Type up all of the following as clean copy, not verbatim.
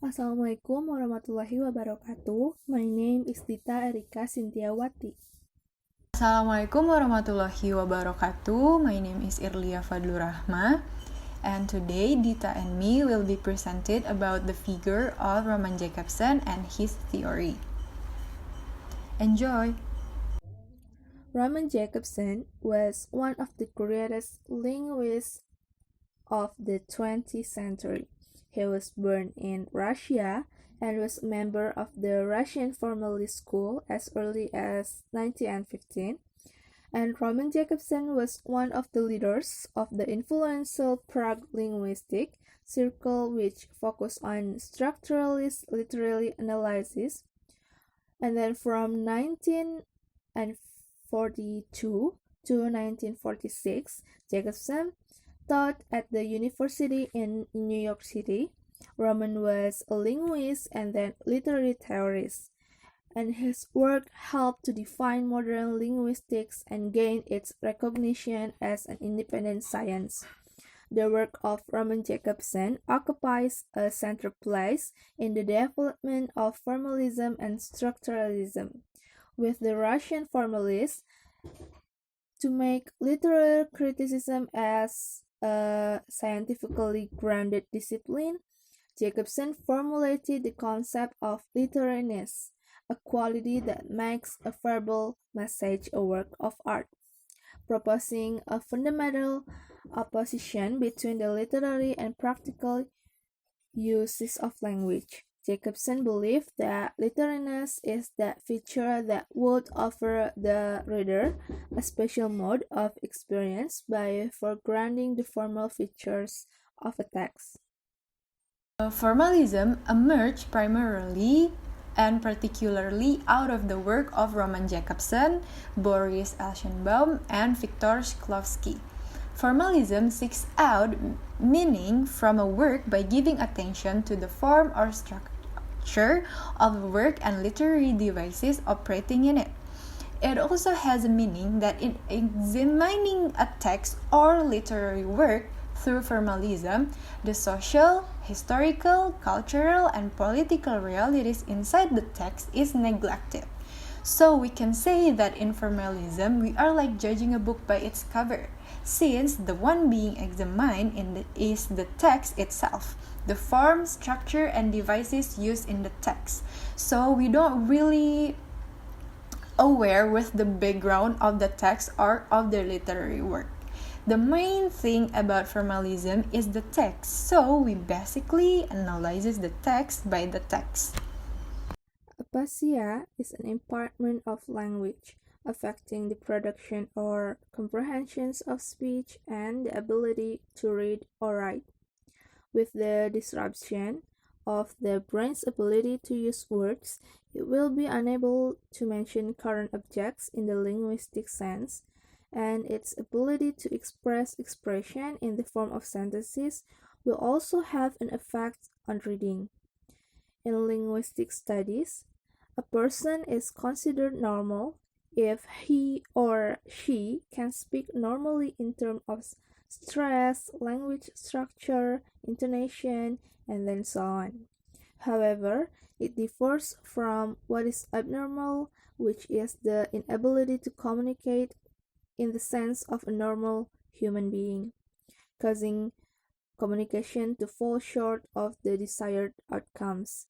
Assalamualaikum warahmatullahi wabarakatuh. My name is Dita Erika Sintiawati. Assalamualaikum warahmatullahi wabarakatuh. My name is Irlia Fadlur Rahma, and today Dita and me will be presented about the figure of Roman Jakobson and his theory. Enjoy! Roman Jakobson was one of the greatest linguists of the 20th century. He was born in Russia and was a member of the Russian Formalist School as early as 1915. And Roman Jakobson was one of the leaders of the influential Prague linguistic circle, which focused on structuralist literary analysis. And then from 1942 to 1946, Jakobson taught at the university in New York City. Roman was a linguist and then literary theorist, and his work helped to define modern linguistics and gain its recognition as an independent science. The work of Roman Jakobson occupies a central place in the development of formalism and structuralism, with the Russian formalists to make literary criticism as a scientifically grounded discipline. Jakobson formulated the concept of literariness, a quality that makes a verbal message a work of art, proposing a fundamental opposition between the literary and practical uses of language. Jakobson believed that literariness is that feature that would offer the reader a special mode of experience by foregrounding the formal features of a text. Formalism emerged primarily and particularly out of the work of Roman Jakobson, Boris Eichenbaum, and Viktor Shklovsky. Formalism seeks out meaning from a work by giving attention to the form or structure of a work and literary devices operating in it. It also has a meaning that in examining a text or literary work through formalism, the social, historical, cultural, and political realities inside the text is neglected. So we can say that in formalism, we are like judging a book by its cover, since the one being examined is the text itself, the form, structure, and devices used in the text. So we don't really aware with the background of the text or of the literary work. The main thing about formalism is the text, so we basically analyze the text by the text. Apasia is an impairment of language, affecting the production or comprehensions of speech and the ability to read or write. With the disruption of the brain's ability to use words, it will be unable to mention current objects in the linguistic sense, and its ability to express expression in the form of sentences will also have an effect on reading. In linguistic studies, a person is considered normal if he or she can speak normally in terms of stress, language structure, intonation, and then so on. However, it differs from what is abnormal, which is the inability to communicate in the sense of a normal human being, causing communication to fall short of the desired outcomes.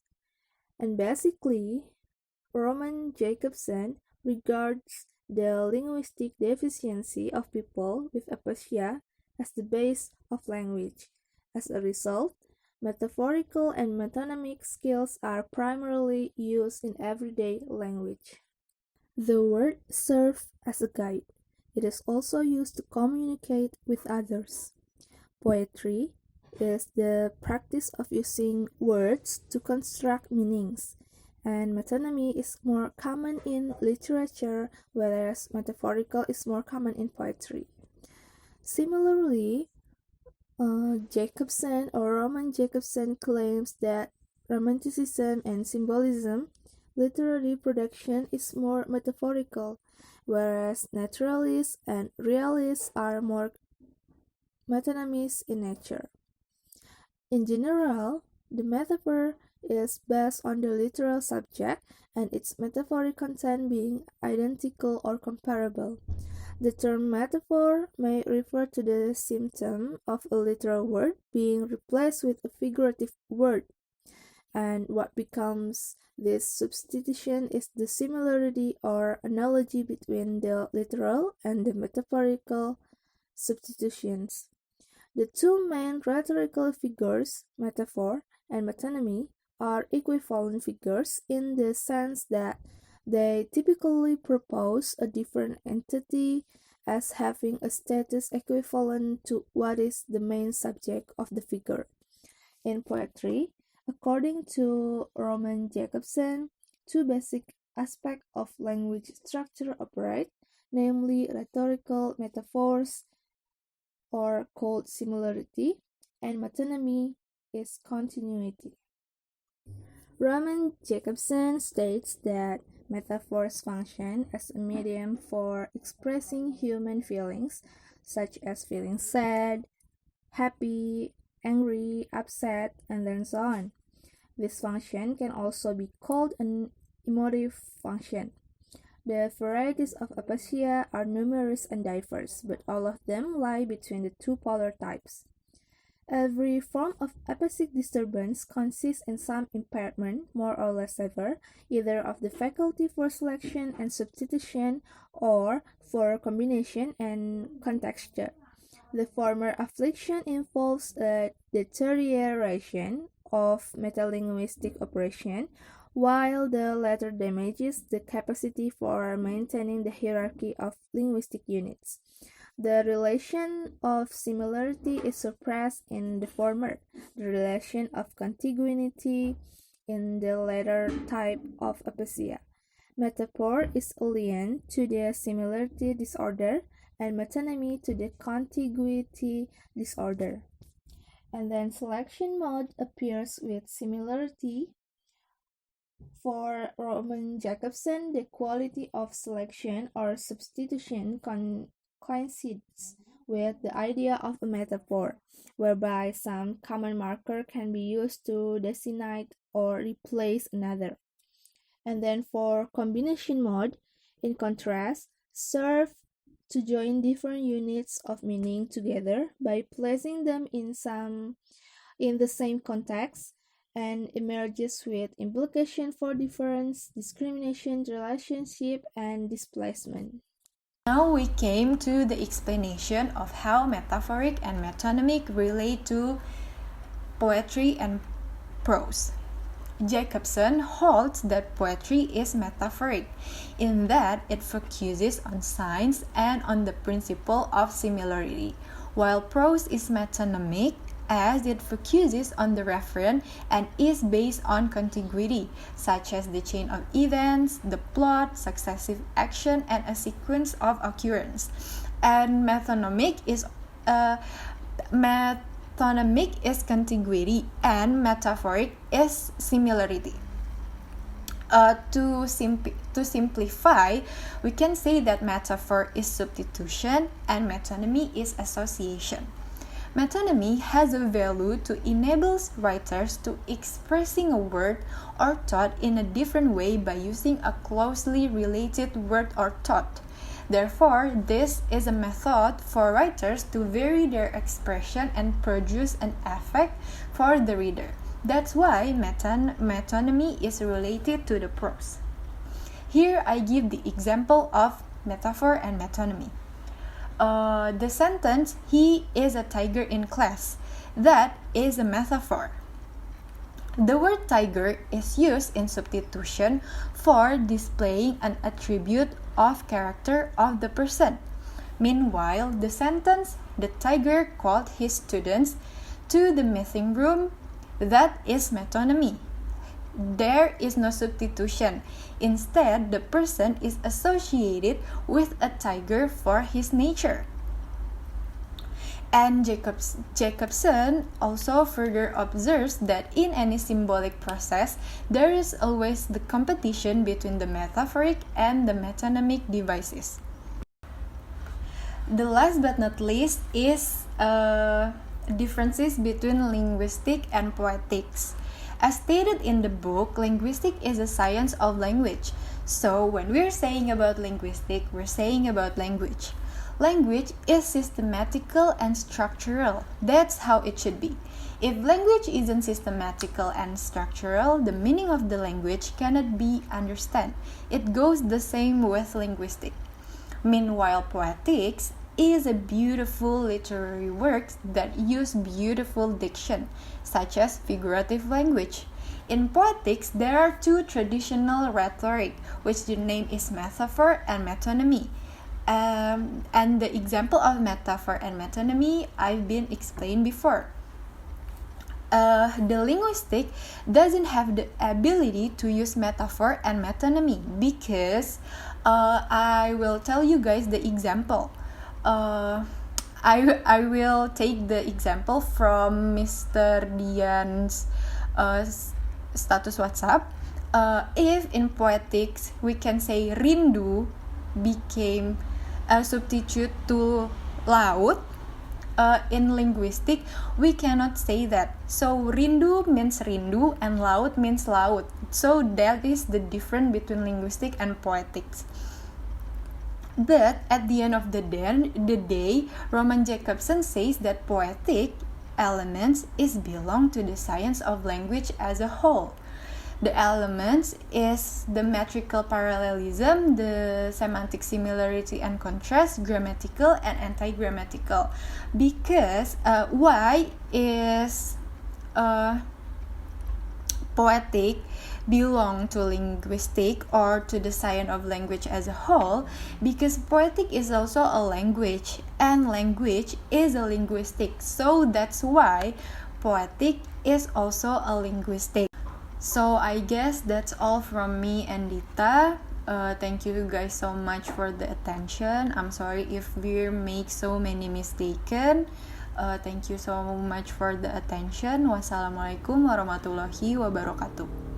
And basically, Roman Jakobson regards the linguistic deficiency of people with apasia as the base of language. As a result, metaphorical and metonymic skills are primarily used in everyday language. The word serves as a guide. It is also used to communicate with others. Poetry is the practice of using words to construct meanings, and metonymy is more common in literature, whereas metaphorical is more common in poetry. Similarly, Jakobson or Roman Jakobson claims that Romanticism and symbolism literary production is more metaphorical, whereas naturalists and realists are more metonymous in nature. In general, the metaphor is based on the literal subject and its metaphoric content being identical or comparable. The term metaphor may refer to the symptom of a literal word being replaced with a figurative word, and what becomes this substitution is the similarity or analogy between the literal and the metaphorical substitutions. The two main rhetorical figures, metaphor and metonymy, are equivalent figures in the sense that they typically propose a different entity as having a status equivalent to what is the main subject of the figure. In poetry, according to Roman Jakobson, two basic aspects of language structure operate, namely rhetorical metaphors, or called similarity, and metonymy is continuity. Roman Jakobson states that metaphors function as a medium for expressing human feelings, such as feeling sad, happy, angry, upset, and then so on. This function can also be called an emotive function. The varieties of aphasia are numerous and diverse, but all of them lie between the two polar types. Every form of aphasic disturbance consists in some impairment, more or less severe, either of the faculty for selection and substitution or for combination and contexture. The former affliction involves a deterioration of metalinguistic operation, while the latter damages the capacity for maintaining the hierarchy of linguistic units. The relation of similarity is suppressed in the former, the relation of contiguity in the latter type of aphasia. Metaphor is alien to the similarity disorder and metonymy to the contiguity disorder. And then selection mode appears with similarity. For Roman Jakobson, the quality of selection or substitution coincides with the idea of a metaphor, whereby some common marker can be used to designate or replace another. And then for combination mode, in contrast, serve to join different units of meaning together by placing them in the same context, and emerges with implication for difference, discrimination, relationship, and displacement. Now we came to the explanation of how metaphoric and metonymic relate to poetry and prose. Jakobson holds that poetry is metaphoric, in that it focuses on signs and on the principle of similarity, while prose is metonymic, as it focuses on the referent and is based on contiguity, such as the chain of events, the plot, successive action, and a sequence of occurrence. And metonymic is contiguity, and metaphoric is similarity. To simplify, we can say that metaphor is substitution and metonymy is association. Metonymy has a value to enable writers to expressing a word or thought in a different way by using a closely related word or thought. Therefore, this is a method for writers to vary their expression and produce an effect for the reader. That's why metonymy is related to the prose. Here I give the example of metaphor and metonymy. The sentence, "He is a tiger in class," that is a metaphor. The word tiger is used in substitution for displaying an attribute of character of the person. Meanwhile, the sentence, "The tiger called his students to the meeting room," that is metonymy. There is no substitution. Instead, the person is associated with a tiger for his nature. And Jakobson also further observes that in any symbolic process, there is always the competition between the metaphoric and the metonymic devices. The last but not least is differences between linguistic and poetics. As stated in the book, linguistics is a science of language. So when we're saying about linguistics, we're saying about language. Language is systematical and structural. That's how it should be. If language isn't systematical and structural, the meaning of the language cannot be understood. It goes the same with linguistics. Meanwhile, poetics is a beautiful literary work that use beautiful diction, such as figurative language. In poetics, there are two traditional rhetoric, which the name is metaphor and metonymy. And the example of metaphor and metonymy I've been explained before. The linguistic doesn't have the ability to use metaphor and metonymy because I will tell you guys the example. I will take the example from Mr. Dian's status WhatsApp. If in poetics we can say rindu became a substitute to laut, in linguistic we cannot say that. So rindu means rindu and laut means laut. So that is the difference between linguistic and poetics. But at the end of the day, Roman Jakobson says that poetic elements is belong to the science of language as a whole. The elements is the metrical parallelism, the semantic similarity and contrast, grammatical and anti-grammatical. Because why is poetic belong to linguistic or to the science of language as a whole? Because poetic is also a language and language is a linguistic. So that's why poetic is also a linguistic. So I guess that's all from me and Dita. Thank you guys so much for the attention. I'm sorry if we make so many mistakes. Thank you so much for the attention. Wassalamualaikum warahmatullahi wabarakatuh.